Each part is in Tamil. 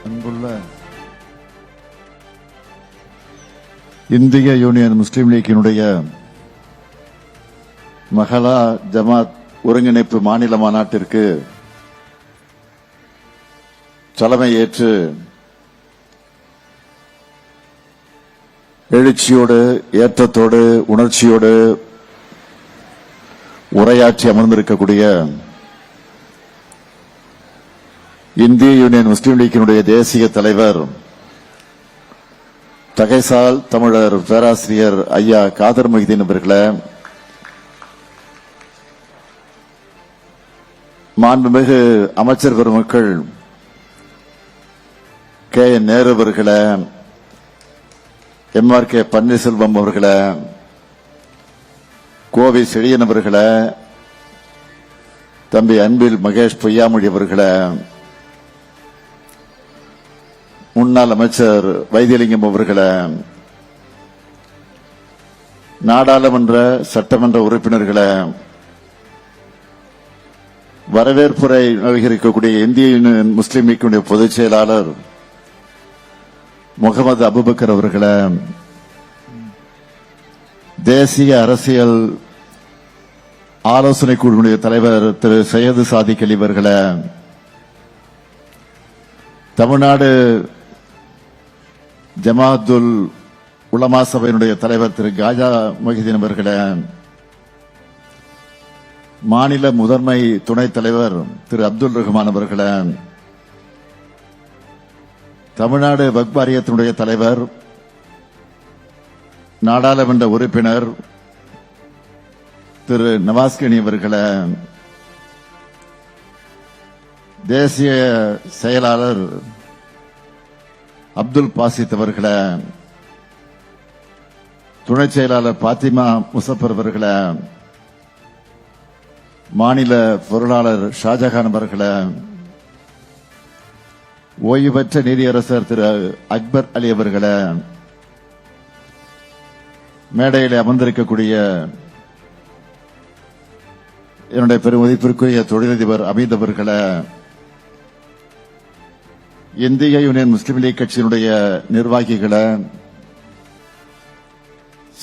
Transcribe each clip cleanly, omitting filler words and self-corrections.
அன்புள்ள இந்திய யூனியன் முஸ்லீம் லீக்கினுடைய மகளா ஜமாத் ஒருங்கிணைப்பு மாநில மாநாட்டிற்கு தலைமை ஏற்று எழுச்சியோடு ஏற்றத்தோடு உணர்ச்சியோடு உரையாற்றி அமர்ந்திருக்கக்கூடிய இந்திய யூனியன் முஸ்லீம் லீக்கினுடைய தேசிய தலைவர் தகைசால் தமிழர் பேராசிரியர் ஐயா காதர் மொஹிதீன் அவர்களே, மாண்புமிகு அமைச்சர் பெருமக்கள் கே என் நேரு அவர்களே, MR கே பன்னீர்செல்வம் அவர்களே, கோவை செழியன் அவர்களே, தம்பி அன்பில் மகேஷ் பொய்யாமொழி அவர்களே, முன்னாள் அமைச்சர் வைத்தியலிங்கம் அவர்களே, நாடாளுமன்ற சட்டமன்ற உறுப்பினர்களே, வரவேற்புரை நல்கியிருக்கக்கூடிய இந்திய யூனியன் முஸ்லீம் லீக்கினுடைய பொதுச் செயலாளர் முகமது அபுபக்கர் அவர்களே, தேசிய அரசியல் ஆலோசனை குழுவினுடைய தலைவர் திரு சையது சாதிக் அலி அவர்களே, தமிழ்நாடு ஜமாத்துல் உலமா சபையினுடைய தலைவர் திரு காஜா மொஹிதீன் அவர்களே, மாநில முதன்மை துணைத் தலைவர் திரு அப்துல் ரஹ்மான் அவர்களே, தமிழ்நாடு வக்ஃப் வாரியத்தினுடைய தலைவர் நாடாளுமன்ற உறுப்பினர் திரு நவாஸ்கனி அவர்களே, தேசிய செயலாளர் அப்துல் பாசித் அவர்களே, துணை செயலாளர் பாத்திமா முசப்பர் அவர்களே, மாநில பொருளாளர் ஷாஜகான் அவர்களே, ஓய்வு பெற்ற நீதியரசர் திரு அக்பர் அலி அவர்களே, மேடையில் அமர்ந்திருக்கக்கூடிய என்னுடைய பெருமதிப்பிற்குரிய தொழிலதிபர் அமீத் அவர்களே, இந்திய யூனியன் முஸ்லீம் லீக் கட்சியினுடைய நிர்வாகிகளே,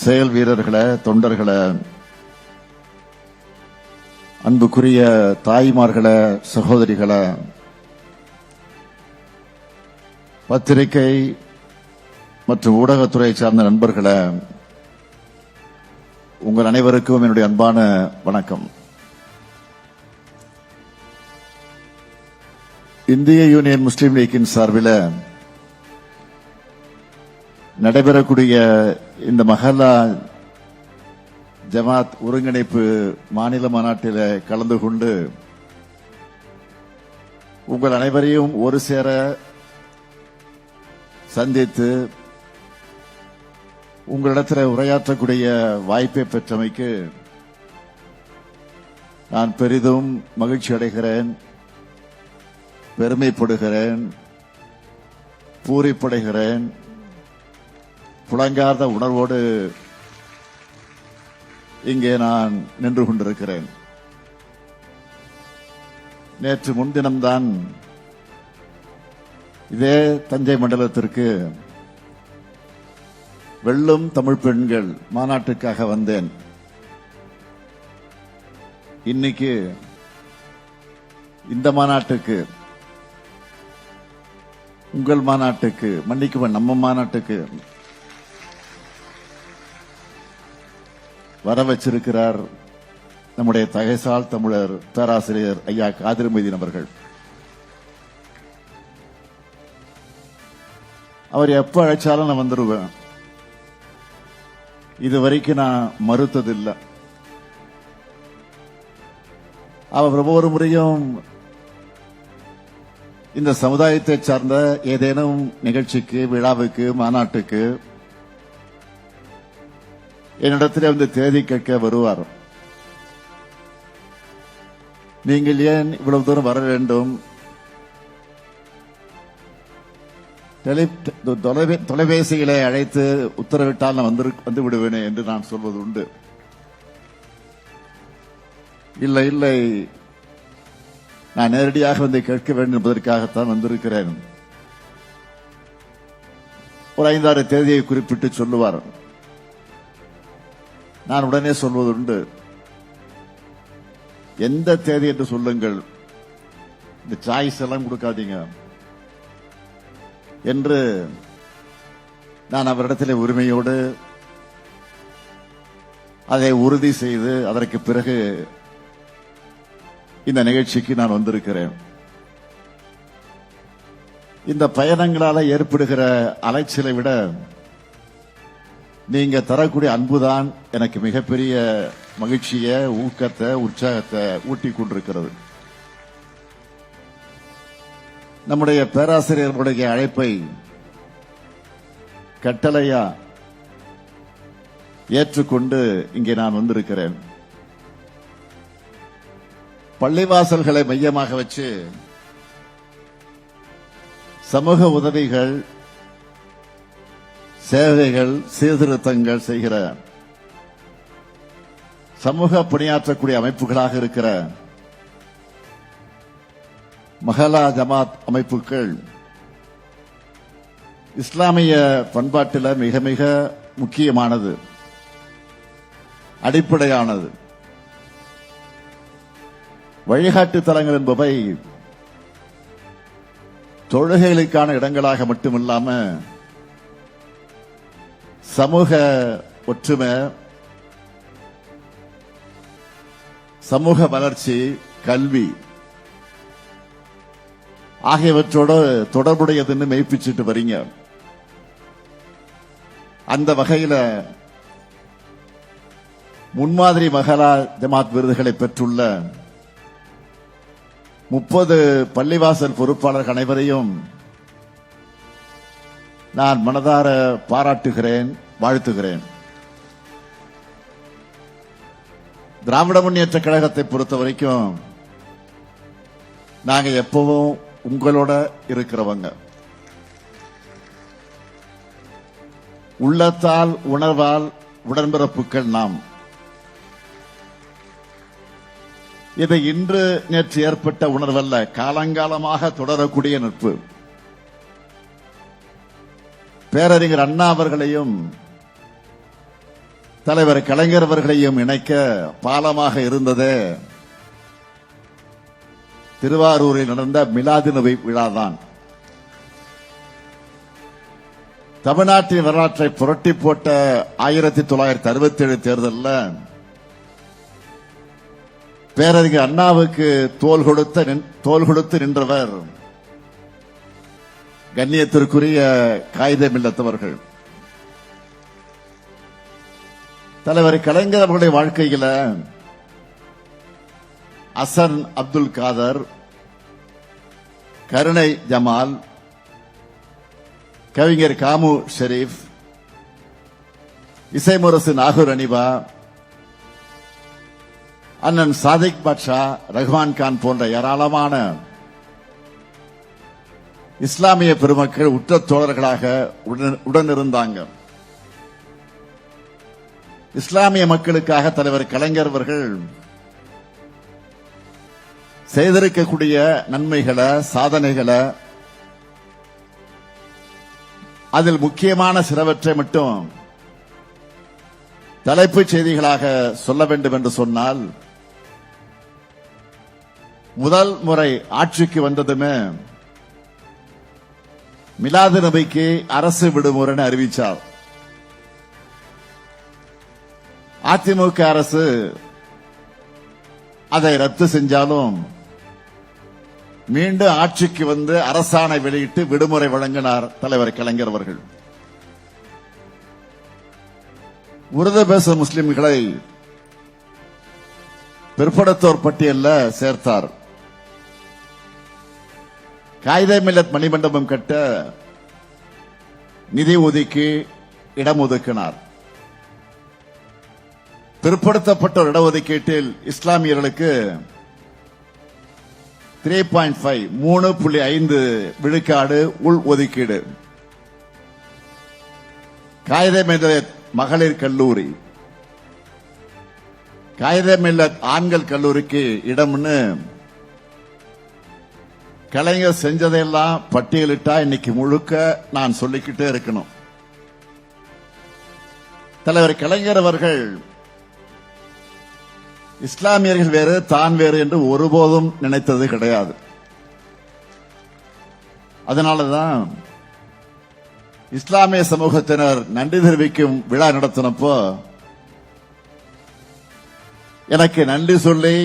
செயல் வீரர்களே, தொண்டர்களே, அன்புக்குரிய தாய்மார்களே, சகோதரிகளே, பத்திரிகை மற்றும் ஊடகத்துறை சார்ந்த நண்பர்களே, உங்கள் அனைவருக்கும் என்னுடைய அன்பான வணக்கம். இந்திய யூனியன் முஸ்லீம் லீக்கின் சார்பில் நடைபெறக்கூடிய இந்த மஹல்லா ஜமாத் ஒருங்கிணைப்பு மாநில மாநாட்டில் கலந்து கொண்டு உங்கள் அனைவரையும் ஒரு சேர சந்தித்து உங்களிடத்தில் உரையாற்றக்கூடிய வாய்ப்பை பெற்றமைக்கு நான் பெரிதும் மகிழ்ச்சி அடைகிறேன், பெருமைப்படுகிறேன், பூரிப்படைகிறேன். புலங்கார்ந்த உணர்வோடு இங்கே நான் நின்று கொண்டிருக்கிறேன். நேற்று முன்தினம்தான் இதே தஞ்சை மண்டலத்திற்கு வெல்லும் தமிழ் பெண்கள் மாநாட்டுக்காக வந்தேன். இன்னைக்கு இந்த மாநாட்டுக்கு, உங்கள் மாநாட்டுக்கு, மன்னிக்குவன் நம்ம மாநாட்டுக்கு வர வச்சிருக்கிறார் நம்முடைய தகைசால் தமிழர் பேராசிரியர் ஐயா காதர் மொஹிதீன் அவர்கள். அவர் எப்ப அழைச்சாலும் நான் வந்துருவேன். இதுவரைக்கும் நான் மறுத்ததில்லை. அவர் ஒவ்வொரு முறையும் இந்த சமுதாயத்தை சார்ந்த ஏதேனும் நிகழ்ச்சிக்கு, விழாவுக்கு, மாநாட்டுக்கு என்னிடத்தில் வந்து தேதி கேட்க வருவார். நீங்கள் ஏன் இவ்வளவு தூரம் வர வேண்டும்? தொலைபேசிகளை அழைத்து உத்தரவிட்டால் நான் வந்து விடுவேனே என்று நான் சொல்வது உண்டு. இல்லை இல்லை, நான் நேரடியாக வந்து கேட்க வேண்டும் என்பதற்காகத்தான் வந்திருக்கிறேன். ஒரு 5-6 தேதியை குறிப்பிட்டு சொல்லுவார். நான் உடனே சொல்வதுண்டு, எந்த தேதி என்று சொல்லுங்கள், இந்த சாய்ஸ் எல்லாம் கொடுக்காதீங்க என்று நான் அவரிடத்திலே உரிமையோடு அதை உறுதி செய்து அதற்கு பிறகு இந்த நிகழ்ச்சிக்கு நான் வந்திருக்கிறேன். இந்த பயணங்களால ஏற்படுகிற அலைச்சலை விட நீங்க தரக்கூடிய அன்புதான் எனக்கு மிகப்பெரிய மகிழ்ச்சியை, ஊக்கத்தை, உற்சாகத்தை ஊட்டிக் கொண்டிருக்கிறது. நம்முடைய பேராசிரியர்களுடைய அழைப்பை கட்டளையா ஏற்றுக்கொண்டு இங்கே நான் வந்திருக்கிறேன். பள்ளிவாசல்களை மையமாக வச்சு சமூக உதவிகள், சேவைகள், சீர்திருத்தங்கள் செய்கிற சமூக பணியாற்றக்கூடிய அமைப்புகளாக இருக்கிற மஹல்லா ஜமாத் அமைப்புகள் இஸ்லாமிய பண்பாட்டில் மிக மிக முக்கியமானது, அடிப்படையானது. வழிகாட்டு தலங்கள் என்பவை தொழுகைகளுக்கான இடங்களாக மட்டுமில்லாம சமூக ஒற்றுமை, சமூக வளர்ச்சி, கல்வி ஆகியவற்றோடு தொடர்புடையதுன்னு மெய்ப்பிச்சுட்டு வரீங்க. அந்த வகையில முன்மாதிரி மஹல்லா ஜமாத் விருதுகளை பெற்றுள்ள 30 பள்ளிவாசல் பொறுப்பாளர்கள் அனைவரையும் நான் மனதார பாராட்டுகிறேன், வாழ்த்துகிறேன். திராவிட முன்னேற்ற கழகத்தை பொறுத்த வரைக்கும் நாங்க எப்பவும் உங்களோட இருக்கிறவங்க. உள்ளத்தால் உணர்வால் உடன்பிறப்புகள் நாம். இது இன்று நேற்று ஏற்பட்ட உணர்வல்ல, காலங்காலமாக தொடரக்கூடிய நட்பு. பேரறிஞர் அண்ணா அவர்களையும் தலைவர் கலைஞர் அவர்களையும் இணைக்க பாலமாக இருந்ததே திருவாரூரில் நடந்த மிலாது நபி விழாதான். தமிழ்நாட்டின் வரலாற்றை புரட்டி போட்ட 1967 தேர்தலில் பேரறிஞர் அண்ணாவுக்கு தோள் கொடுத்து நின்றவர் கண்ணியத்திற்குரிய காயிதே மில்லத் அவர்கள். தலைவர் கலைஞர் அவர்களுடைய வாழ்க்கையில அசன் அப்துல் காதர், கருணை ஜமால், கவிஞர் காமு ஷெரீப், இசைமுரசு நாகூர் அனிபா, அண்ணன் சாதிக் பாட்ஷா, ரஹ்மான் கான் போன்ற ஏராளமான இஸ்லாமிய பெருமக்கள் உற்ற தோழர்களாக உடனிருந்தாங்க. இஸ்லாமிய மக்களுக்காக தலைவர் கலைஞர் அவர்கள் செய்திருக்கக்கூடிய நன்மைகளை, சாதனைகளை, அதில் முக்கியமான சிலவற்றை மட்டும் தலைப்புச் செய்திகளாக சொல்ல வேண்டும் என்று சொன்னால், முதல் முறை ஆட்சிக்கு வந்ததுமே மிலாது நபிக்கு அரசு விடுமுறைன்னு அறிவித்தார். அதிமுக அரசு அதை ரத்து செஞ்சாலும் மீண்டும் ஆட்சிக்கு வந்து அரசாணை வெளியிட்டு விடுமுறை வழங்கினார் தலைவர் கலைஞர் அவர்கள். உருது பேசும் முஸ்லிம்களை பிற்படுத்தோர் பட்டியலில் சேர்த்தார். காயிதே மில்லத் மணிமண்டபம் கட்ட நிதி ஒதுக்கி இடம் ஒதுக்கினார். பிற்படுத்தப்பட்ட இடஒதுக்கீட்டில் இஸ்லாமியர்களுக்கு 3.5 3.5 விழுக்காடு உள் ஒதுக்கீடு. காயிதே மில்லத் மகளிர் கல்லூரி, காயிதே மில்லத் ஆண்கள் கல்லூரிக்கு இடம்னு கலைஞர் செஞ்சதையெல்லாம் பட்டியலிட்டா இன்னைக்கு முழுக்க நான் சொல்லிக்கிட்டே இருக்கணும். தலைவர் கலைஞர் அவர்கள் இஸ்லாமியர்கள் வேறு தான் வேறு என்று ஒருபோதும் நினைத்தது கிடையாது. அதனாலதான் இஸ்லாமிய சமூகத்தினர் நன்றி தெரிவிக்கும் விழா நடத்தினப்போ எனக்கு நன்றி சொல்லி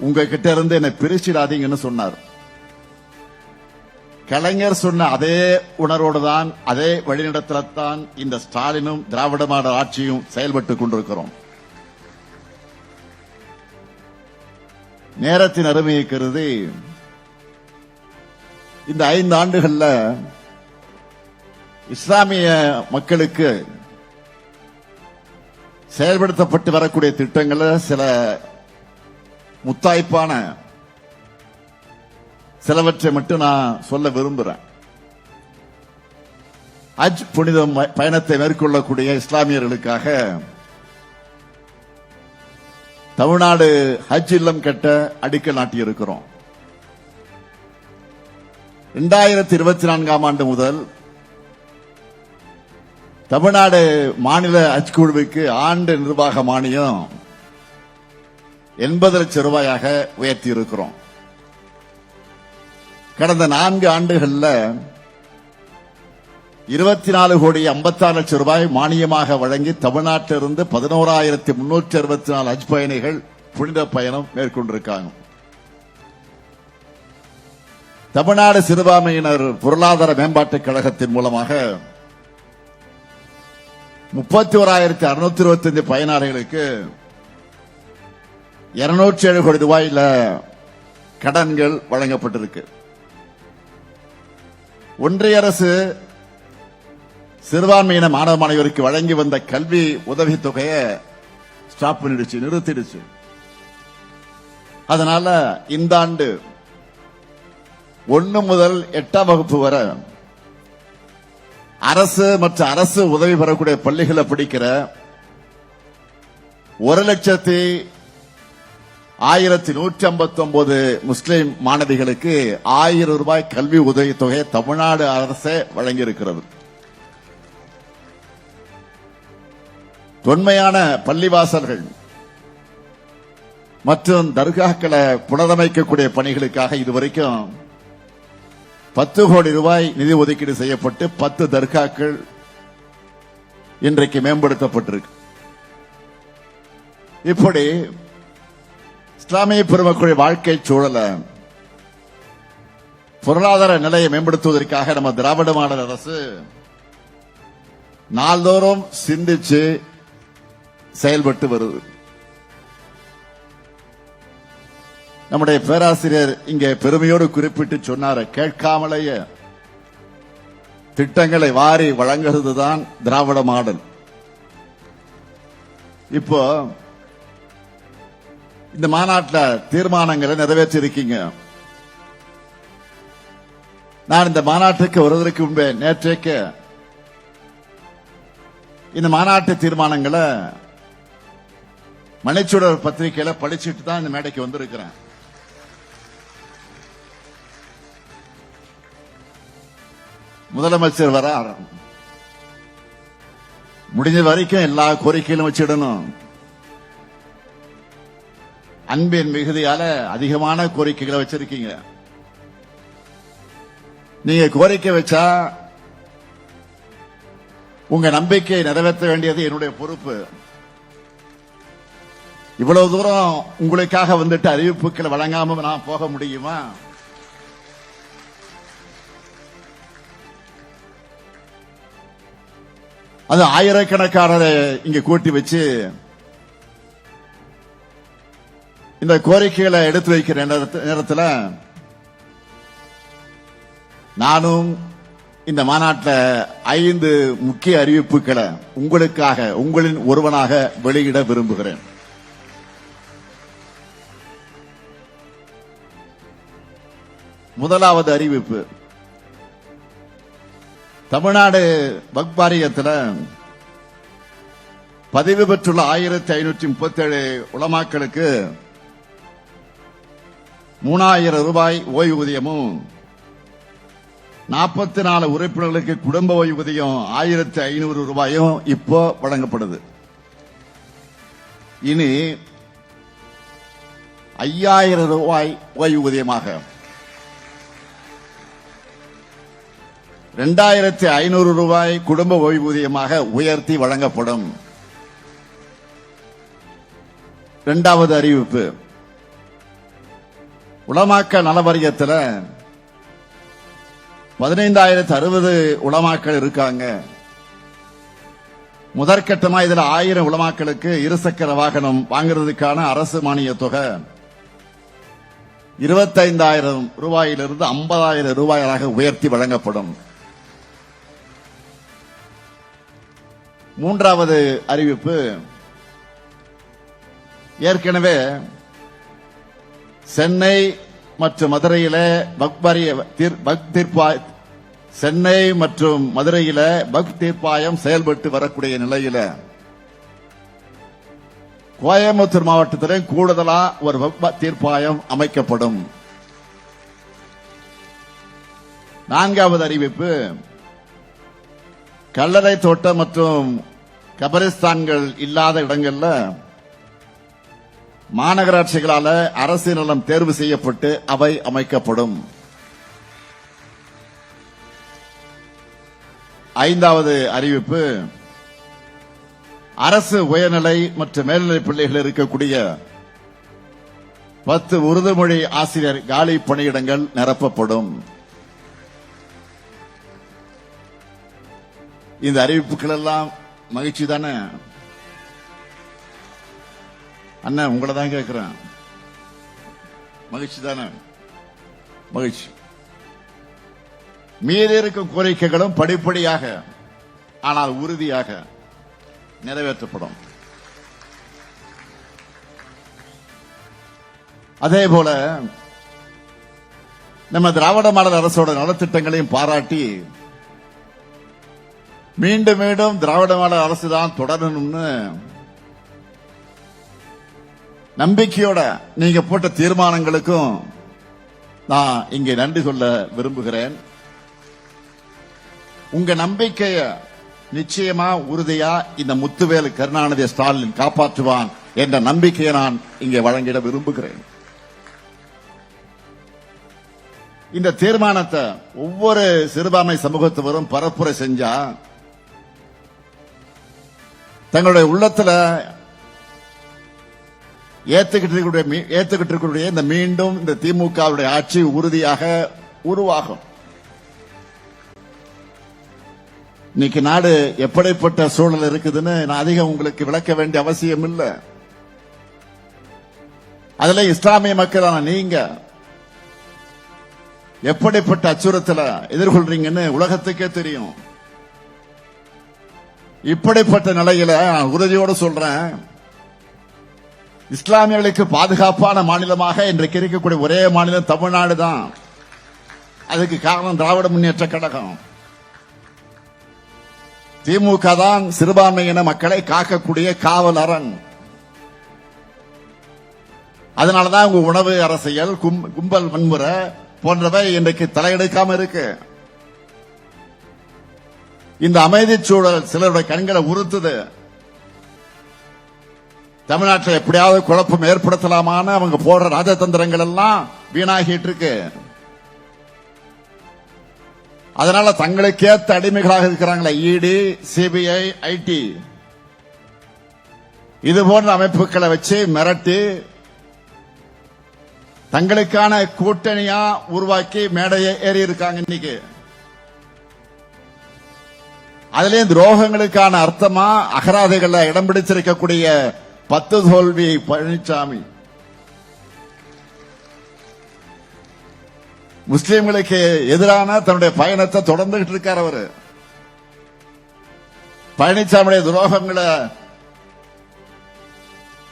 உங்ககிட்ட இருந்து என்னை பிரிச்சிடாதீங்கன்னு சொன்னார். கலைஞர் சொன்ன அதே உணர்வோடு தான், அதே வழிநடத்தத்தான் இந்த ஸ்டாலினும் திராவிட மாடல் ஆட்சியும் செயல்பட்டுக் கொண்டிருக்கிறோம். நேரத்தின் அருமையை கருதி இந்த 5 ஆண்டுகள்ல இஸ்லாமிய மக்களுக்கு செயல்படுத்தப்பட்டு வரக்கூடிய திட்டங்கள் சில முத்தாய்ப்பான சிலவற்றை மட்டும் நான் சொல்ல விரும்புகிறேன். ஹஜ் புனித பயணத்தை மேற்கொள்ளக்கூடிய இஸ்லாமியர்களுக்காக தமிழ்நாடு ஹஜ் இல்லம் கட்ட அடிக்கல் நாட்டியிருக்கிறோம். 2024ஆம் ஆண்டு முதல் தமிழ்நாடு மாநில ஹஜ் குழுவுக்கு ஆண்டு நிர்வாக மானியம் 80 லட்சம் ரூபாயாக உயர்த்தி இருக்கிறோம். கடந்த 4 ஆண்டுகள்ல 24 கோடி 56 லட்சம் ரூபாய் மானியமாக வழங்கி தமிழ்நாட்டிலிருந்து 11,364 ஹஜ் பயணிகள் புனித பயணம் மேற்கொண்டிருக்காங்க. தமிழ்நாடு சிறுபான்மையினர் பொருளாதார மேம்பாட்டுக் கழகத்தின் மூலமாக 31,625 பயனாளிகளுக்கு 207 கோடி ரூபாயில கடன்கள் வழங்கப்பட்டிருக்கு. ஒன்றிய அரசு சிறுபான்மையின மாணவ மாணவியருக்கு வழங்கி வந்த கல்வி உதவித் தொகையை ஸ்டாப் பண்ணிடுச்சு, நிறுத்திடுச்சு. அதனால இந்த ஆண்டு 1 முதல் 8ஆம் வகுப்பு வரை அரசு மற்றும் அரசு உதவி பெறக்கூடிய பள்ளிகளை படிக்கிற 1,01,159 முஸ்லிம் மாணவிகளுக்கு 1000 ரூபாய் கல்வி உதவித் தொகை தமிழ்நாடு அரசே வழங்கியிருக்கிறது. தொன்மையான பள்ளிவாசல்கள் மற்றும் தர்காக்களை புனரமைக்கக்கூடிய பணிகளுக்காக இதுவரைக்கும் 10 கோடி ரூபாய் நிதி ஒதுக்கீடு செய்யப்பட்டு 10 தர்காக்கள் இன்றைக்கு மேம்படுத்தப்பட்டிருக்கு. இப்படி இஸ்லாமிய பெருமக்களுடைய வாழ்க்கை சூழல பொருளாதார நிலையை மேம்படுத்துவதற்காக நம்ம திராவிட மாடல் அரசு நாள்தோறும் சிந்திச்சு செயல்பட்டு வருது. நம்முடைய பேராசிரியர் இங்கே பெருமையோடு குறிப்பிட்டு சொன்னார், கேட்காமலேயே திட்டங்களை வாரி வழங்குறதுதான் திராவிட மாடல். இப்போ இந்த மாநாட்டில் தீர்மானங்களை நிறைவேற்றிருக்கீங்க. நான் இந்த மாநாட்டுக்கு வருவதற்கு முன்பே நேற்றைக்கு இந்த மாநாட்டு தீர்மானங்களை மணிச்சுடர் பத்திரிகையில படிச்சுட்டு தான் இந்த மேடைக்கு வந்திருக்கிறேன். முதலமைச்சர் வர முடிஞ்ச வரைக்கும் எல்லா கோரிக்கையிலும் வச்சிடணும். அன்பின் மிகுதியால அதிகமான கோரிக்கைகளை வச்சிருக்கீங்க. நீங்க கோரிக்கை வச்சா உங்க நம்பிக்கையை நிறைவேற்ற வேண்டியது என்னுடைய பொறுப்பு. இவ்வளவு தூரம் உங்களுக்காக வந்துட்டு அறிவிப்புகளை வழங்காம நான் போக முடியுமா? அது ஆயிரக்கணக்கானரை இங்க கூட்டி வச்சு இந்த கோரிக்கைகளை எடுத்து வைக்கிற நேரத்தில் நானும் இந்த மாநாட்டில் 5 முக்கிய அறிவிப்புகளை உங்களுக்காக, உங்களின் ஒருவனாக வெளியிட விரும்புகிறேன். முதலாவது அறிவிப்பு, தமிழ்நாடு வக்ஃப் வாரியத்தில் பதிவு பெற்றுள்ள 1537 உலமாக்களுக்கு 3000 ரூபாய் ஓய்வூதியமும் 44 உறுப்பினர்களுக்கு குடும்ப ஓய்வூதியம் 1500 ரூபாயும் இப்போ வழங்கப்படுது. இனி 5000 ரூபாய் ஓய்வூதியமாக 2500 ரூபாய் குடும்ப ஓய்வூதியமாக உயர்த்தி வழங்கப்படும். இரண்டாவது அறிவிப்பு, உலமாக்கள் நல வாரியத்தில் 15060 உலமாக்கள் இருக்காங்க. முதற்கட்டமா இதுல 1000 உலமாக்களுக்கு இருசக்கர வாகனம் வாங்குறதுக்கான அரசு மானிய தொகை 25,000 ரூபாயிலிருந்து 50,000 ரூபாயாக உயர்த்தி வழங்கப்படும். மூன்றாவது அறிவிப்பு, ஏற்கனவே சென்னை மற்றும் மதுரையில சென்னை மற்றும் மதுரையில வக்ஃப் தீர்ப்பாயம் செயல்பட்டு வரக்கூடிய நிலையில கோயம்புத்தூர் மாவட்டத்தில் கூடுதலா ஒரு வக்ஃப் தீர்ப்பாயம் அமைக்கப்படும். நான்காவது அறிவிப்பு, கல்லறை தோட்டம் மற்றும் கபரிஸ்தான்கள் இல்லாத இடங்கள்ல மாநகராட்சிகளால அரசு நிலம் தேர்வு செய்யப்பட்டு அவை அமைக்கப்படும். ஐந்தாவது அறிவிப்பு, அரசு உயர்நிலை மற்றும் மேல்நிலை பள்ளிகள் இருக்கக்கூடிய 10 உருது மொழி ஆசிரியர் காலி பணியிடங்கள் நிரப்பப்படும். இந்த அறிவிப்புகள் எல்லாம் மகிழ்ச்சி தானே? அண்ணன் உங்களை தான் கேட்கிறேன், மகிழ்ச்சி தானே? மகிழ்ச்சி. மீதி இருக்கும் கோரிக்கைகளும் படிப்படியாக ஆனால் உறுதியாக நிறைவேற்றப்படும். அதே போல நம்ம திராவிட மாடல் அரசோட நலத்திட்டங்களையும் பாராட்டி மீண்டும் மீண்டும் திராவிட மாடல் அரசு தான் தொடரணும்னு நம்பிக்கையோட நீங்க போட்ட தீர்மானங்களுக்கும் நான் இங்கே நன்றி சொல்ல விரும்புகிறேன். உங்க நம்பிக்கைய நிச்சயமா உறுதியா இந்த முத்துவேல் கருணாநிதி ஸ்டாலின் காப்பாற்றுவான் என்ற நம்பிக்கையை நான் இங்கே வழங்கிட விரும்புகிறேன். இந்த தீர்மானத்தை ஒவ்வொரு சிறுபான்மை சமூகத்தினரும் பரப்புரை செஞ்சா தங்களுடைய உள்ளத்துல ஏத்துக்கிட்டு இருக்கக்கூடிய இந்த மீண்டும் இந்த திமுகவுடைய ஆட்சி உறுதியாக உருவாகும். இன்னைக்கு நாடு எப்படிப்பட்ட சூழல் இருக்குதுன்னு நான் அதிகம் உங்களுக்கு விளக்க வேண்டிய அவசியம் இல்லை. அதுல இஸ்லாமிய மக்களான நீங்க எப்படிப்பட்ட அச்சுறுத்தலை எதிர்கொள்றீங்கன்னு உலகத்துக்கே தெரியும். இப்படிப்பட்ட நிலையில உறுதியோடு சொல்றேன், இஸ்லாமியர்களுக்கு பாதுகாப்பான மாநிலமாக இன்றைக்கு இருக்கக்கூடிய ஒரே மாநிலம் தமிழ்நாடு தான். அதுக்கு காரணம் திராவிட முன்னேற்ற கழகம். திமுக தான் சிறுபான்மையின மக்களை காக்கக்கூடிய காவல் அரண். அதனாலதான் உங்க உணவு அரசியல், கும்பல் வன்முறை போன்றவை இன்றைக்கு தலையெடுக்காம இருக்கு. இந்த அமைதி சூழல் சிலருடைய கண்களை உறுத்துது. தமிழ்நாட்டில் எப்படியாவது குழப்பம் ஏற்படுத்தலாமான்னு அவங்க போடுற ராஜதந்திரங்கள் எல்லாம் வீணாகிட்டு இருக்கு. அதனால தங்களுக்கேற்ற அடிமைகளாக இருக்கிறாங்களே இடி, சிபிஐ, ஐடி இது போன்ற அமைப்புகளை வச்சு மிரட்டி தங்களுக்கான கூட்டணியா உருவாக்கி மேடையை ஏறி இருக்காங்க. இன்னைக்கு அதுலயும் துரோகங்களுக்கான அர்த்தமா அகராதைகள்ல இடம் பிடிச்சிருக்கக்கூடிய 10 தோல்வி பழனிசாமி முஸ்லிம்களுக்கு எதிரான தன்னுடைய பயணத்தை தொடர்ந்துகிட்டு இருக்கார். அவரு பழனிசாமியுடைய துரோகங்களை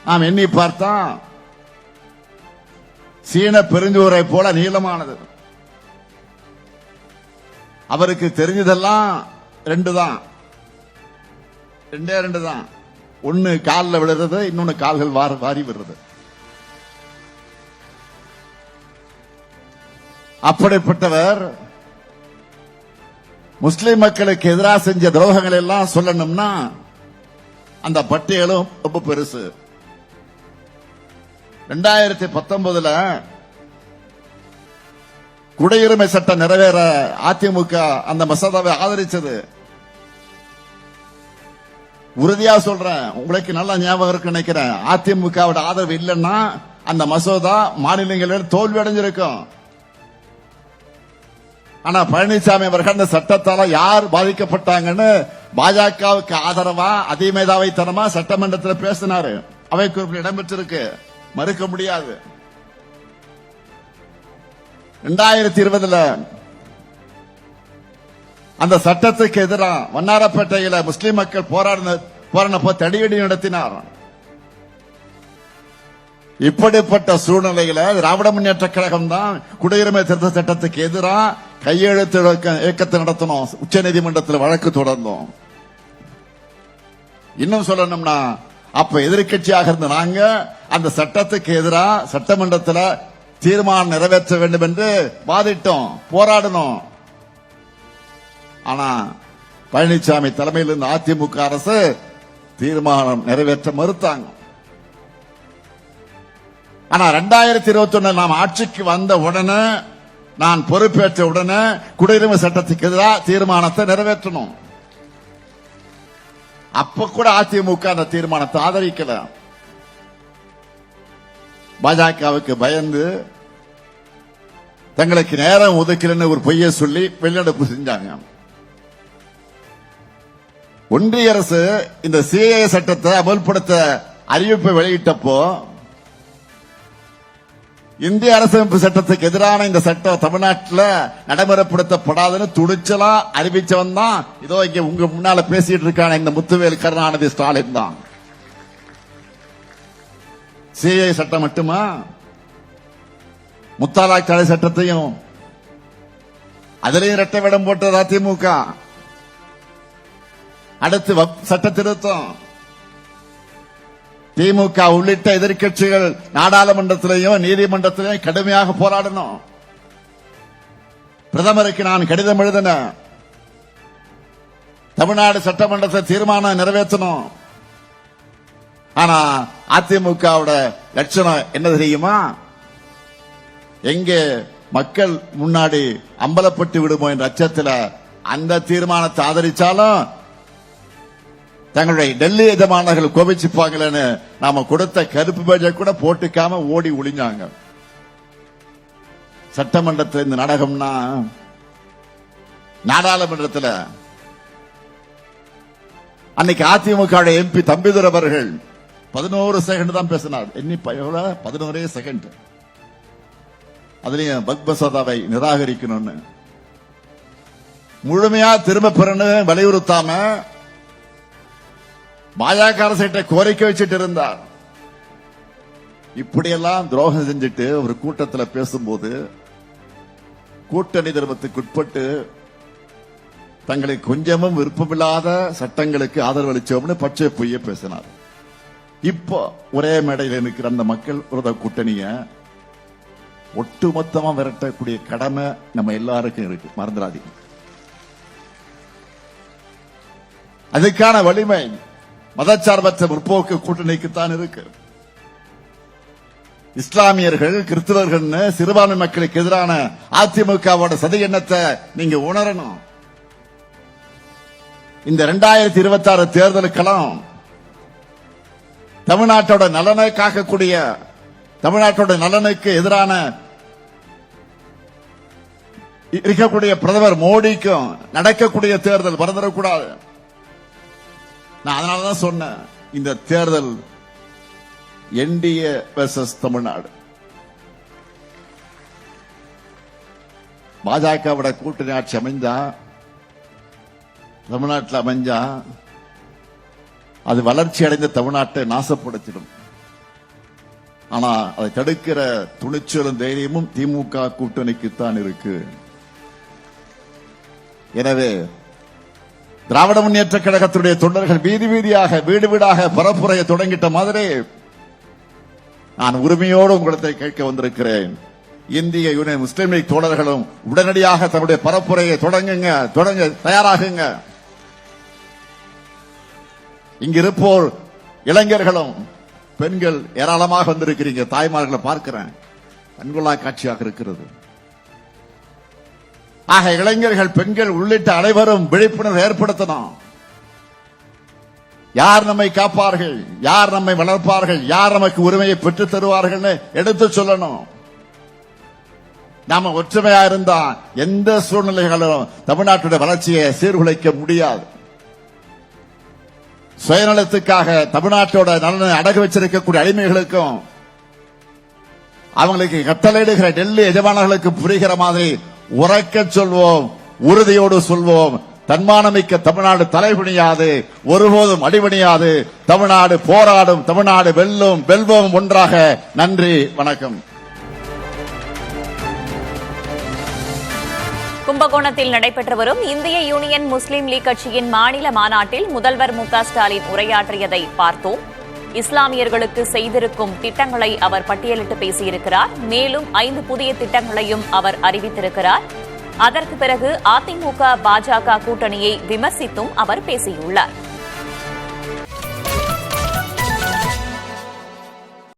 நாம் எண்ணி பார்த்தா சீன பெருஞ்சுவரை போல நீளமானது. அவருக்கு தெரிஞ்சதெல்லாம் ரெண்டே ரெண்டு தான். ஒன்னு காலில் விழுறது, இன்னொன்னு கால்கள் வாரி விடுறது. அப்படிப்பட்டவர் முஸ்லிம் மக்களுக்கு எதிராக செஞ்ச துரோகங்கள் எல்லாம் சொல்லணும்னா அந்த பட்டியலும் ரொம்ப பெருசு. 2019 குடியுரிமை சட்டம் நிறைவேற அதிமுக அந்த மசோதாவை ஆதரிச்சது. உறுதியா சொல்றேன், உங்களுக்கு நல்லா ஞாபகம் இருக்கு நினைக்கிறேன், அதிமுகவோட ஆதரவு இல்லைன்னா அந்த மசோதா மாநிலங்களில் தோல்வி அடைஞ்சிருக்கும். ஆனா பழனிசாமி அவர்கள் அந்த சட்டத்தால யார் பாதிக்கப்பட்டாங்கன்னு பாஜகவுக்கு ஆதரவா அதிமேதாவைத்தனமா சட்டமன்றத்தில் பேசினாரு. அவை குறிப்பில் இடம்பெற்றிருக்கு, மறுக்க முடியாது. 2020 அந்த சட்டத்துக்கு எதிராக வண்ணாரப்பேட்டையில முஸ்லிம் மக்கள் போராடினப்போ தடியடி நடத்தினார். இப்படிப்பட்ட சூழ்நிலையில திராவிட முன்னேற்ற கழகம் தான் குடியுரிமை திருத்த சட்டத்துக்கு எதிராக கையெழுத்து இயக்கத்தை நடத்தணும். உச்ச நீதிமன்றத்தில் வழக்கு தொடர்ந்தோம். இன்னும் சொல்லணும்னா அப்ப எதிர்கட்சியாக இருந்த நாங்க அந்த சட்டத்துக்கு எதிராக சட்டமன்றத்தில் தீர்மானம் நிறைவேற்ற வேண்டும் என்று வாதிட்டோம், போராடணும். ஆனா பழனிசாமி தலைமையில் இருந்த அதிமுக அரசு தீர்மானம் நிறைவேற்ற மறுத்தாங்க. ஆனா 2021 நாம் ஆட்சிக்கு வந்த உடனே, நான் பொறுப்பேற்ற உடனே குடியுரிமை சட்டத்துக்கு எதிராக தீர்மானத்தை நிறைவேற்றணும். அப்ப கூட அதிமுக அந்த தீர்மானத்தை ஆதரிக்கல. பாஜகவுக்கு பயந்து தங்களுக்கு நேரம் ஒதுக்கலன்னு ஒரு பொய்யை சொல்லி வெளிநடப்பு செஞ்சாங்க. ஒன்றிய அரசு இந்த சிஏஏ சட்டத்தை அமல்படுத்த அறிவிப்பை வெளியிட்டப்போ இந்திய அரசமைப்பு சட்டத்துக்கு எதிரான இந்த சட்டம் தமிழ்நாட்டில் நடைமுறைப்படுத்தப்படாதுன்னு துணிச்சலா அறிவிச்சவன் தான் இதோ இங்க உங்க முன்னால பேசிட்டு இருக்கான இந்த முத்துவேல் கருணாநிதி ஸ்டாலின் தான். சிஏஏ சட்டம் மட்டுமா, முத்தாலாக் தடை சட்டத்தையும் அதிலேயும் இரட்டை வேடம் போட்டது அதிமுக. அடுத்து சட்ட திருத்தம், திமுக உள்ளிட்ட எதிர்க்கட்சிகள் நாடாளுமன்றத்திலேயும் நீதிமன்றத்திலேயும் கடுமையாக போராடணும். பிரதமருக்கு நான் கடிதம் எழுதின, தமிழ்நாடு சட்டமன்றத்தில் தீர்மானம் நிறைவேற்றணும். ஆனா அதிமுகவோட லட்சணம் என்ன தெரியுமா? எங்கே மக்கள் முன்னாடி அம்பலப்பட்டு விடுமோ என்ற அச்சத்தில் அந்த தீர்மானத்தை ஆதரிச்சாலும் தங்களுடைய டெல்லி எஜமானர்கள் கோபிச்சுப்பாங்களேன்னு நாம கொடுத்த கருப்பு பேஜை கூட போட்டுக்காம ஓடி ஒளிஞ்சாங்க. சட்டமன்றத்தில் இந்த நாடகம்னா, நாடாளுமன்றத்தில் அன்னைக்கு அதிமுக எம்பி தம்பிதுரை அவர்கள் 11 செகண்ட் தான் பேசினார். 11 செகண்ட். அதுலயும் பக் மசோதாவை நிராகரிக்கணும்னு முழுமையா திரும்ப பெறணும் வலியுறுத்தாம பாஜக அரசிட்ட கோரிக்கை வச்சுட்டு இருந்தார். இப்படியெல்லாம் துரோகம் செஞ்சுட்டு ஒரு கூட்டத்தில் பேசும்போது கூட்டணி தர்மத்துக்கு உட்பட்டு தங்களுக்கு கொஞ்சமும் விருப்பமில்லாத சட்டங்களுக்கு ஆதரவு அளிச்சோம்னு பச்சை பொய்ய பேசினார். இப்போ ஒரே மேடையில் இருக்கிற அந்த மக்கள் விரோத கூட்டணிய ஒட்டுமொத்தமா விரட்டக்கூடிய கடமை நம்ம எல்லாருக்கும் இருக்கு, மறந்துடாதீங்க. அதுக்கான வலிமை மதச்சார்பற்ற முற்போக்கு கூட்டணிக்குத்தான் இருக்கு. இஸ்லாமியர்கள், கிறிஸ்தவர்கள், சிறுபான்மை மக்களுக்கு எதிரான அதிமுகவோட சதி எண்ணத்தை நீங்க உணரணும். இந்த 2026 தேர்தலுக்கெல்லாம் தமிழ்நாட்டோட நலனை காக்கக்கூடிய, தமிழ்நாட்டோட நலனுக்கு எதிரான இருக்கக்கூடிய பிரதமர் மோடிக்கும் நடக்கக்கூடிய தேர்தல் மறந்துடக்கூடாது. நான் அதனாலதான் சொன்னேன், இந்த தேர்தல் என்டிஏ வெர்சஸ் தமிழ்நாடு. பாஜகவோட கூட்டணி ஆட்சி அமைஞ்சா, தமிழ்நாட்டில் அமைஞ்சா அது வளர்ச்சி அடைந்த தமிழ்நாட்டை நாசப்படுத்திடும். ஆனா அதை தடுக்கிற துணிச்சலும் தைரியமும் திமுக கூட்டணிக்குத்தான் இருக்கு. எனவே திராவிட முன்னேற்ற கழகத்துடைய தொண்டர்கள் வீதி வீதியாக, வீடு வீடாக பரப்புரையை தொடங்கிட்ட மாதிரி நான் உரிமையோடு உங்களிடத்தை கேட்க வந்திருக்கிறேன். இந்திய யூனியன் முஸ்லீம் லீக் தோழர்களும் உடனடியாக தன்னுடைய பரப்புரையை தொடங்க தயாராகுங்க. இங்கிருப்போர் இளைஞர்களும் பெண்கள் ஏராளமாக வந்திருக்கிறீங்க. தாய்மார்களை பார்க்கிறேன், கண்கொள்ளா காட்சியாக இருக்கிறது. ஆக இளைஞர்கள், பெண்கள் உள்ளிட்ட அனைவரும் விழிப்புணர்வு ஏற்படுத்தணும். யார் நம்மை காப்பார்கள், யார் நம்மை வளர்ப்பார்கள், யார் நமக்கு உரிமையை பெற்றுத் தருவார்கள் எடுத்து சொல்லணும். நாம ஒற்றுமையா இருந்தா எந்த சூழ்நிலைகளும் தமிழ்நாட்டுடைய வளர்ச்சியை சீர்குலைக்க முடியாது. சுயநலத்துக்காக தமிழ்நாட்டோட நலனை அடகு வச்சிருக்கக்கூடிய அடிமைகளுக்கும் அவங்களுக்கு கட்டளையிடுகிற டெல்லி எஜமானர்களுக்கு புரிகிற மாதிரி உரைக்க சொல்வோம், உறுதியோடு சொல்வோம். தன்மானமிக்க தமிழ்நாடு தலைபணியாது, ஒருபோதும் அடிபணியாது. தமிழ்நாடு போராடும், தமிழ்நாடு வெல்லும், வெல்வோம் ஒன்றாக. நன்றி, வணக்கம். கும்பகோணத்தில் நடைபெற்று வரும் இந்திய யூனியன் முஸ்லீம் லீக் கட்சியின் மாநில மாநாட்டில் முதல்வர் மு.க. ஸ்டாலின் உரையாற்றியதை பார்த்தோம். இஸ்லாமியர்களுக்கு செய்திருக்கும் திட்டங்களை அவர் பட்டியலிட்டு பேசியிருக்கிறார். மேலும் 5 புதிய திட்டங்களையும் அவர் அறிவித்திருக்கிறார். அதற்கு பிறகு அதிமுக பாஜக கூட்டணியை விமர்சித்தும் அவர் பேசியுள்ளார்.